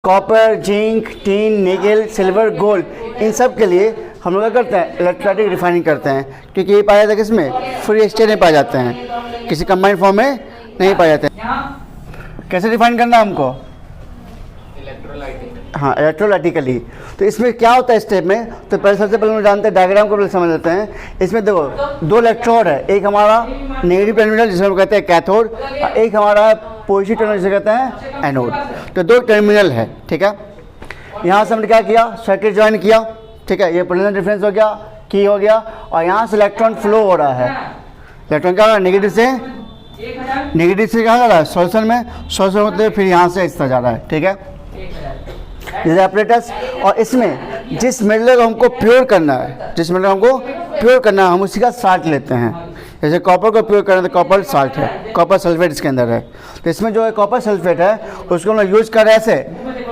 Copper, zinc, tin, nickel, silver, gold, इन सब के लिए हम लोग क्या करते हैं, इलेक्ट्रोलाइटिक रिफाइनिंग करते हैं, क्योंकि ये पाया जाता है किसमें, फ्री स्टेट में पाए जाते हैं, किसी कंबाइंड फॉर्म में नहीं पाए जाते हैं। कैसे रिफाइन करना है हमको, हाँ इलेक्ट्रोलाइटिकली। तो इसमें क्या होता है स्टेप में, तो पहले सबसे पहले हम जानते हैं, डायग्राम को पहले समझ लेते हैं। इसमें देखो दो इलेक्ट्रोड है, एक हमारा नेगेटिव टर्मिनल जिसे हम कहते हैं कैथोड, एक हमारा पॉजिटिव टर्मिनल जिसे कहते हैं एनोड। तो दो टर्मिनल है, ठीक है। यहाँ से हमने क्या किया, सर्किट ज्वाइन किया, ठीक है, ये पोटेंशियल डिफरेंस हो गया, की हो गया, और यहाँ से इलेक्ट्रॉन फ्लो हो रहा है। इलेक्ट्रॉन क्या हो रहा है, नेगेटिव से कहाँ जा रहा है, सॉल्यूशन में, सॉल्यूशन होते हुए फिर यहाँ से इस तरह जा रहा है, ठीक है, जैसे एपरेटस। और इसमें जिस मेटल को हमको प्योर करना है, जिस मेटल को हमको प्योर करना है, हम उसी का साल्ट लेते हैं। जैसे कॉपर को प्योर करना है तो कॉपर साल्ट है, कॉपर सल्फेट इसके अंदर है। तो इसमें जो है कॉपर सल्फेट है उसको हम यूज़ कर रहे हैं ऐसे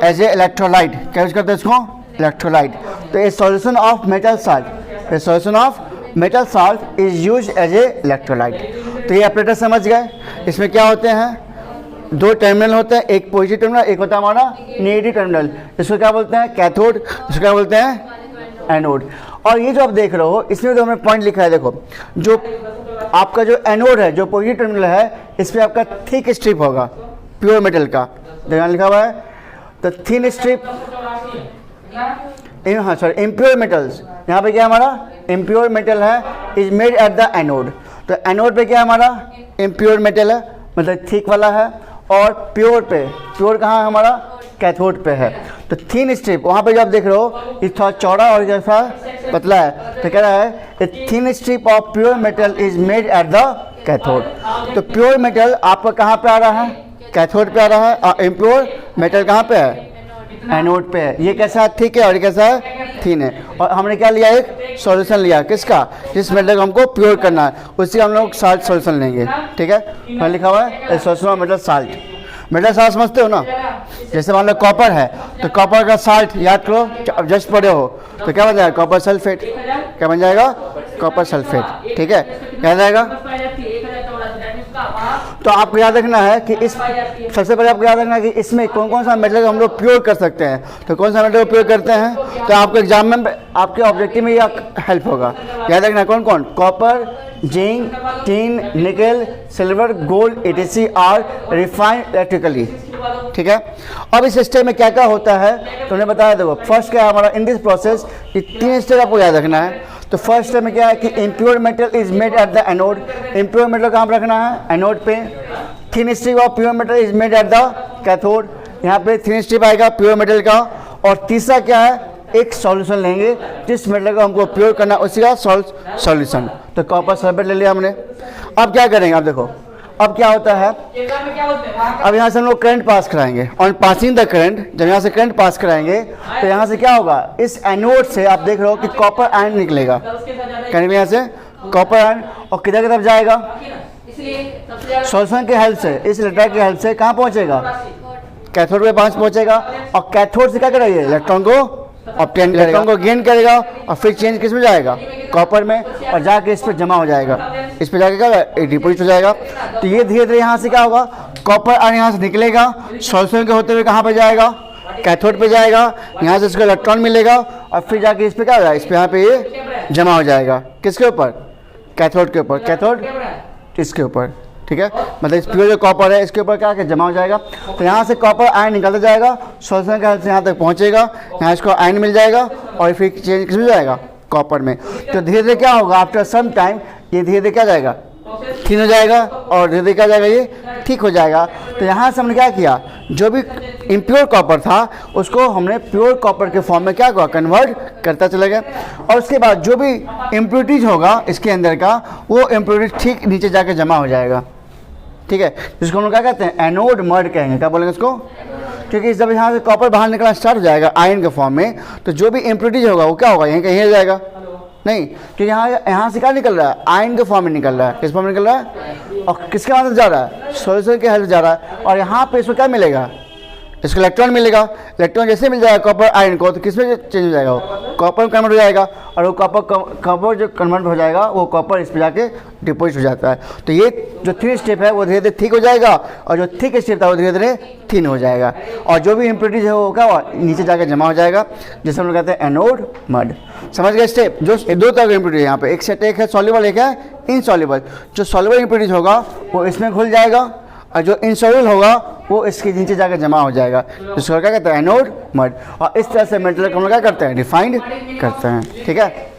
एज ए इलेक्ट्रोलाइट। क्या यूज़ करते हैं इसको, इलेक्ट्रोलाइट। तो a solution of metal salt, a solution of metal salt is use as a electrolyte. तो ये एपरेटस समझ गए। इसमें क्या होते हैं, दो टर्मिनल होते हैं, एक पॉजिटिव टर्मिनल, एक होता है हमारा नेगेटिव टर्मिनल। इसको क्या बोलते हैं, कैथोड, इसको क्या बोलते हैं, एनोड। और ये जो आप देख रहे हो इसमें जो हमने पॉइंट लिखा है, देखो जो आपका जो एनोड है, जो पॉजिटिव टर्मिनल है, इस पर आपका थिक स्ट्रिप होगा प्योर मेटल का, देखा लिखा हुआ है। तो थिन स्ट्रिप, हाँ सॉरी, इम्प्योर मेटल्स, यहाँ पे क्या हमारा इम्प्योर मेटल है, is made at the anode. तो एनोड पे क्या हमारा इम्प्योर मेटल है, मतलब थिक वाला है, और प्योर पे, प्योर कहाँ हमारा कैथोड पे है। तो थिन स्ट्रिप वहाँ पे जो आप देख रहे हो ये थोड़ा चौड़ा और जैसा पतला है। तो कह रहा है a thin strip of pure metal is made at the cathode. तो प्योर मेटल आपका कहाँ पे आ रहा है, कैथोड पे आ रहा है, और इम्प्योर मेटल कहाँ पे है, एनोड पे है। ये कैसा है, ठीक है, और ये कैसा है, थिन है। और हमने क्या लिया, एक सॉल्यूशन लिया, किसका, जिस मेटल को हमको प्योर करना है, उससे हम लोग साल्ट सॉल्यूशन लेंगे, ठीक है। मैं लिखा हुआ है solution of metal salt. Metal salt समझते हो ना, जैसे मान लो कॉपर है तो कॉपर का साल्ट याद करो, अब जस्ट पढ़े हो तो क्या बन जाएगा, कॉपर सल्फेट। क्या बन जाएगा, कॉपर सल्फेट, ठीक है, याद आएगा। तो आपको याद रखना है कि इस, सबसे पहले आपको याद रखना है कि इसमें कौन कौन सा मेटल हम लोग प्योर कर सकते हैं। तो कौन सा मेटल प्योर करते हैं, तो आपको एग्जाम में, आपके ऑब्जेक्टिव में यह हेल्प होगा। याद रखना कौन कौन, copper, zinc, tin, nickel, silver, gold etc are refined electrically, ठीक है। अब इस स्टेप में क्या क्या होता है तो उन्हें बताया, देखो फर्स्ट क्या है हमारा इन दिस प्रोसेस, ये तीन स्टेप आपको याद रखना है। तो फर्स्ट स्टेप में क्या है कि impure metal is made at the anode. Impure metal कहाँ पर रखना है, एनोड पे। Thin strip of pure metal is made at the cathode, यहाँ पे थिन स्ट्रिप आएगा प्योर मेटल का। और तीसरा क्या है, एक सॉल्यूशन लेंगे जिस मेटल को हमको प्योर करना उसी का सॉल्यूशन। तो कॉपर सल्फेट ले लिया हमने। अब क्या करेंगे, आप देखो अब क्या होता है, अब यहाँ से हम लोग करंट पास कराएंगे। ऑन पासिंग द करंट, जब यहाँ से करंट पास कराएंगे तो यहाँ से क्या होगा, इस एनोड से आप देख रहे हो कि कॉपर आयन निकलेगा, करंट यहाँ से कॉपर आयन, और किधर की तरफ जाएगा, सॉल्यूशन के हेल्प से, इस इलेक्ट्रोड की हेल्प से कहाँ पहुँचेगा, कैथोड पे पहुँचेगा। और कैथोड से क्या करेगा, इलेक्ट्रॉन को ऑब्टेन करेगा, इलेक्ट्रॉन को गेन करेगा, और फिर चेंज किस में जाएगा, कॉपर में, और जाके इस पर जमा हो जाएगा, इस पर जाके क्या डिपोजिट हो जाएगा। तो ये धीरे धीरे यहाँ से क्या होगा, कॉपर आयन यहाँ से निकलेगा, सॉल्यूशन के होते हुए कहाँ पे जाएगा, कैथोड पे जाएगा, यहाँ से इसको इलेक्ट्रॉन मिलेगा, और फिर जाके इस पर क्या होगा, इस पर यहाँ पे ये जमा हो जाएगा, किसके ऊपर, कैथोड के ऊपर, कैथोड इसके ऊपर, ठीक है। मतलब इस प्योर जो कॉपर है इसके ऊपर क्या जमा हो जाएगा। तो यहाँ से कॉपर आयन निकलता जाएगा, सॉल्यूशन के हेल्प से यहाँ तक पहुँचेगा, यहाँ इसको आयन मिल जाएगा, और फिर चेंज किस में जाएगा, कॉपर में। तो धीरे धीरे क्या होगा, आफ्टर सम टाइम ये धीरे धीरे क्या जाएगा, थिन हो जाएगा, और धीरे धीरे क्या जाएगा, ये ठीक हो जाएगा। तो यहाँ से हमने क्या किया, जो भी इम्प्योर कॉपर था उसको हमने प्योर कॉपर के फॉर्म में क्या हुआ, कन्वर्ट करता चला गया। और उसके बाद जो भी इम्प्योरिटीज होगा इसके अंदर का, वो इम्प्योरिटीज ठीक नीचे जाके जमा हो जाएगा, ठीक है, जिसको हम लोग क्या कहते हैं, एनोड मर्ड कहेंगे। क्या बोलेंगे इसको, क्योंकि जब यहाँ से कॉपर बाहर निकलना स्टार्ट हो जाएगा आयन के फॉर्म में, तो जो भी इम्प्योरिटीज होगा वो क्या होगा, यहीं कहीं जाएगा नहीं, क्योंकि यहाँ से क्या निकल रहा है, आयन के फॉर्म में निकल रहा है, किस फॉर्म में निकल रहा है, और किसके माध्यम से जा रहा है, सॉल्यूशन के हेल्प से जा रहा है। और यहाँ पे इसको क्या मिलेगा, इसको इलेक्ट्रॉन मिलेगा। इलेक्ट्रॉन जैसे मिल जाएगा कॉपर आयन को, तो किस में चेंज हो जाएगा, वो कॉपर कन्वर्ट हो जाएगा, और वो कॉपर जो कन्वर्ट हो जाएगा वो कॉपर इस पर जाके डिपोजिट हो जाता है। तो ये जो थिन स्टेप है वो धीरे धीरे थिक हो जाएगा, और जो थिक स्टेप था वो धीरे धीरे थिन हो जाएगा, और जो भी इम्प्योरिटीज है वो होगा वो नीचे जाकर जमा हो जाएगा, जिसे हम लोग कहते हैं एनोड मड। समझ गए स्टेप? जो दो तरह के इम्प्योरिटीज यहाँ पे, एक है सॉल्युबल, एक है इनसॉल्युबल। जो सॉल्युबल इम्प्योरिटीज होगा वो इसमें घुल जाएगा, और जो इनसॉल्युबल होगा वो इसके नीचे जाकर जमा हो जाएगा, जिसको क्या कहते हैं एनोड मड। और इस तरह से मेटल को हम लोग क्या करते हैं, रिफाइंड करते हैं। ठीक है,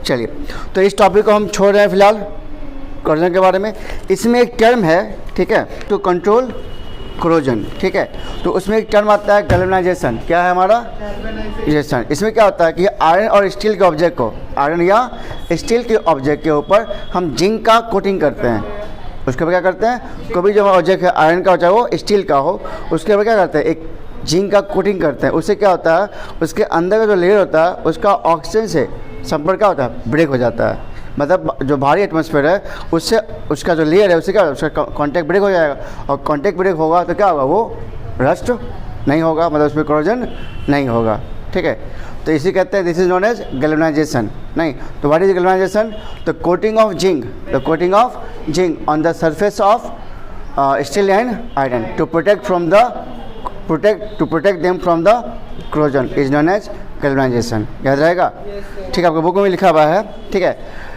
चलिए तो इस टॉपिक को हम छोड़ रहे हैं फिलहाल, करोजन के बारे में। इसमें एक टर्म है, ठीक है, टू कंट्रोल करोजन। ठीक है, तो उसमें एक टर्म आता है गैल्वेनाइजेशन। क्या है हमारा? गैल्वेनाइजेशन। इसमें क्या होता है कि आयरन और स्टील के ऑब्जेक्ट को, आयरन या स्टील के ऑब्जेक्ट के ऊपर हम जिंक का कोटिंग करते हैं। उसके ऊपर क्या करते हैं, कोई भी जो ऑब्जेक्ट है आयरन का हो चाहे वो स्टील का हो, उसके ऊपर क्या करते हैं, एक जिंक का कोटिंग करते हैं। उससे क्या होता है, उसके अंदर का जो लेयर होता है उसका ऑक्सीजन से संपर्क क्या होता है, ब्रेक हो जाता है। मतलब जो भारी एटमॉस्फेयर है उससे उसका जो लेयर है उससे क्या, उसका कांटेक्ट ब्रेक हो जाएगा, और कांटेक्ट ब्रेक होगा तो क्या होगा, वो रस्ट नहीं होगा, मतलब उसमें करोजन नहीं होगा। ठीक है, तो इसी कहते हैं this is known as galvanisation. नहीं तो what is galvanisation? The coating of zinc, the coating of zinc on the surface of steel and iron to protect from the protect them from the corrosion is known as galvanisation. याद रहेगा? ठीक है, आपको book में लिखा हुआ है। ठीक है,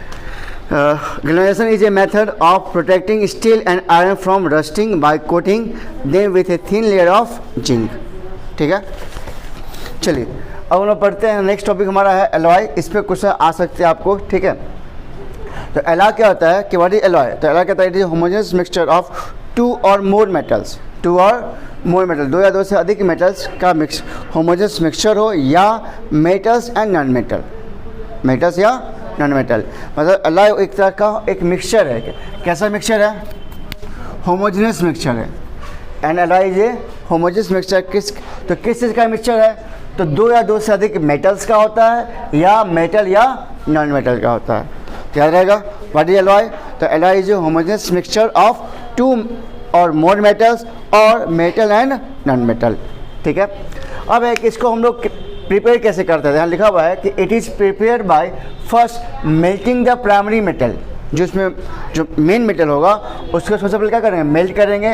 galvanization is a method of protecting steel and iron from rusting by coating them with a thin layer of zinc। ठीक है, चलिए अब हम लोग पढ़ते हैं। नेक्स्ट टॉपिक हमारा है एलॉय। इस पर क्वेश्चन आ सकते हैं आपको। ठीक है, तो एलॉय क्या होता है कि व्हाट इज एलॉय? तो एलॉय कहता है it is homogeneous mixture of two or more metals, to or more metal, दो या दो से अधिक मेटल्स का मिक्स, होमोजेनियस मिक्सचर हो या metals and non metal, metals या नॉन मेटल। मतलब एलॉय एक तरह का एक मिक्सचर है। कैसा मिक्सचर है? होमोजेनियस मिक्सचर है। And alloy is a homogeneous mixture. तो किस चीज़ का मिक्सचर है? तो दो या दो से अधिक मेटल्स का होता है, या मेटल या नॉन मेटल का होता है। याद रहेगा व्हाट इज एलॉय? तो alloy is a homogeneous mixture of two or more metals or metal and non metal. ठीक है, अब एक इसको हम लोग प्रिपेयर कैसे करते हैं? यहाँ लिखा हुआ है कि it is prepare by first melting the primary metal. जो इसमें जो मेन मेटल होगा उसको सबसे पहले क्या करेंगे, मेल्ट करेंगे,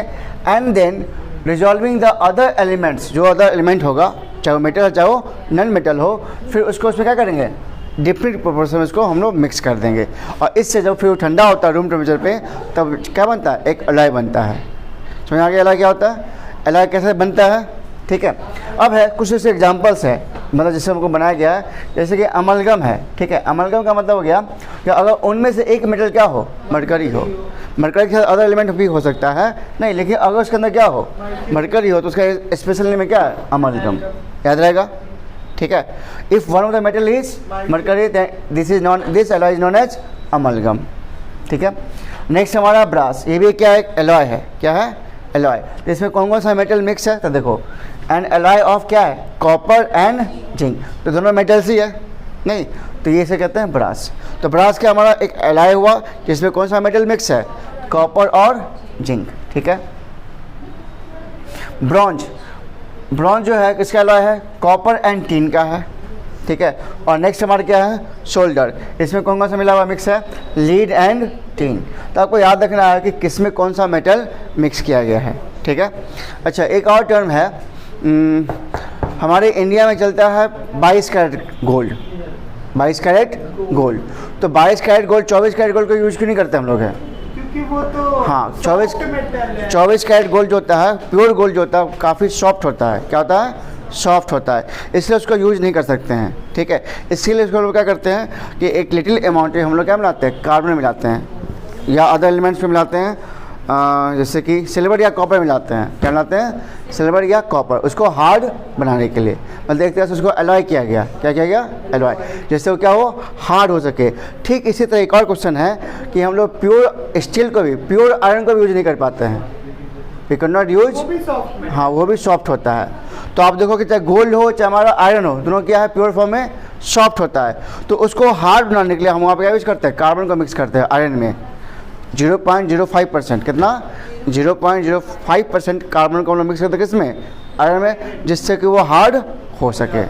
and then resolving the other elements, जो अदर एलिमेंट होगा चाहे वो मेटल हो चाहे वो नॉन मेटल हो, फिर उसको उसमें क्या करेंगे, डिफरेंट प्रोपोर्शन में इसको हम लोग मिक्स कर देंगे। और इससे जब फिर वो ठंडा होता है रूम टेम्परेचर पे, तब क्या बनता है, एक एलॉय बनता है। समझ आ गया एलॉय क्या होता है, एलॉय कैसे बनता है? ठीक है, अब है कुछ ऐसे एग्जांपल्स है, मतलब जिससे हमको बनाया गया है, जैसे कि अमलगम है। ठीक है, अमलगम का मतलब हो गया कि अगर उनमें से एक मेटल क्या हो, मरकरी हो, मरकरी के साथ अदर एलिमेंट भी हो सकता है नहीं, लेकिन अगर उसके अंदर क्या हो, मरकरी हो, तो उसका स्पेशल नेम क्या है, अमलगम। याद रहेगा? ठीक है, if one of the metal is mercury this alloy is known as amalgam. ठीक है, नेक्स्ट हमारा ब्रास, ये भी क्या है, एक एलॉय है। क्या है, एलॉय। तो इसमें कौन कौन सा मेटल मिक्स है? तो देखो एंड एलॉय ऑफ क्या है, कॉपर एंड जिंक, तो दोनों मेटल्स ही है नहीं, तो ये से कहते हैं ब्रास। तो ब्रास क्या हमारा एक एलॉय हुआ जिसमें कौन सा मेटल मिक्स है, कॉपर और जिंक। ठीक है, ब्रॉन्ज, ब्रॉन्ज जो है किसका एलॉय है, कॉपर एंड टीन का है। ठीक है, और नेक्स्ट हमारा क्या है, शोल्डर, इसमें कौन कौन सा मिला हुआ मिक्स है, लीड एंड टीन। तो आपको याद रखना है कि किस में कौन सा मेटल मिक्स किया गया है। ठीक है, अच्छा एक और टर्म है, हमारे इंडिया में चलता है 22 कैरेट गोल्ड, 22 कैरेट गोल्ड। तो 22 कैरेट गोल्ड 24 कैरेट गोल्ड को यूज क्यों नहीं करते हम लोग हैं, क्योंकि वो तो हाँ 24 कैरेट गोल्ड जो होता है, प्योर गोल्ड जो होता है, काफ़ी सॉफ्ट होता है। क्या होता है, सॉफ्ट होता है, इसलिए उसको यूज नहीं कर सकते हैं। ठीक है, इसीलिए उसको लोग क्या करते हैं कि एक लिटिल अमाउंट हम लोग क्या मिलाते हैं, कार्बन मिलाते हैं या अदर एलिमेंट्स में मिलाते हैं, जैसे कि सिल्वर या कॉपर मिलाते हैं। क्या मिलाते हैं, सिल्वर या कॉपर, उसको हार्ड बनाने के लिए। मतलब एक तरह से उसको एलॉय किया गया। क्या किया गया, एलॉय, जैसे वो क्या हो, हार्ड हो सके। ठीक इसी तरह एक और क्वेश्चन है कि हम लोग प्योर स्टील को भी, प्योर आयरन को भी यूज नहीं कर पाते हैं, वी कैन नॉट यूज। हाँ, वो भी सॉफ्ट होता है। तो आप देखो कि चाहे गोल्ड हो चाहे हमारा आयरन हो, दोनों क्या है, प्योर फॉर्म में सॉफ्ट होता है। तो उसको हार्ड बनाने के लिए हम वहाँ पर क्या यूज करते हैं, कार्बन को मिक्स करते हैं आयरन में। 0.05%, कितना, 0.05% कार्बन को हम लोग मिक्स करते हैं किसमें, आयरन में, जिससे कि वो हार्ड हो सके।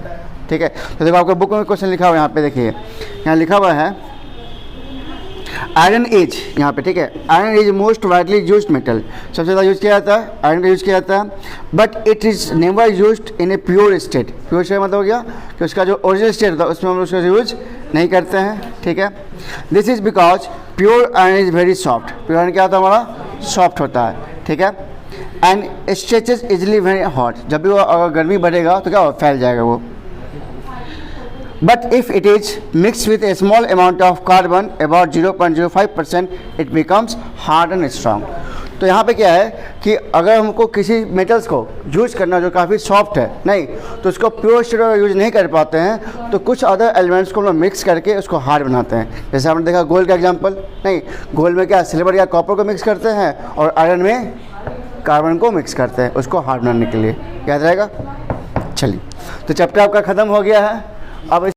ठीक है। तो देखो आपके बुक में क्वेश्चन लिखा हुआ है, यहाँ पे देखिए, यहाँ लिखा हुआ है आयरन इज, यहाँ पे ठीक है, iron is most widely use metal, सबसे ज़्यादा यूज़ किया जाता है, आयरन का यूज़ किया जाता है, but it is never used in a pure state. Pure state मतलब हो गया कि उसका जो ओरिजिनल स्टेट होता है उसमें हम लोग उसका यूज नहीं करते हैं, ठीक है। This is because pure iron is very soft, pure iron क्या होता है हमारा, सॉफ्ट होता है, ठीक है। And stretches easily very hot, जब भी वो अगर गर्मी बढ़ेगा तो क्या हो, फैल जाएगा वो। But if it is mixed with a small amount of carbon, about 0.05%, it becomes hard and strong. तो यहाँ पे क्या है कि अगर हमको किसी मेटल्स को यूज करना जो काफ़ी सॉफ्ट है नहीं, तो उसको प्योर स्टेट अगर यूज नहीं कर पाते हैं तो कुछ अदर एलिमेंट्स को हम लोग मिक्स करके उसको हार्ड बनाते हैं। जैसे आपने देखा गोल्ड का एग्जांपल, नहीं गोल्ड में क्या सिल्वर या कॉपर को मिक्स करते हैं और आयरन में कार्बन को मिक्स करते हैं उसको हार्ड बनाने के लिए, याद रहेगा। चलिए, तो चैप्टर आपका ख़त्म हो गया है। अब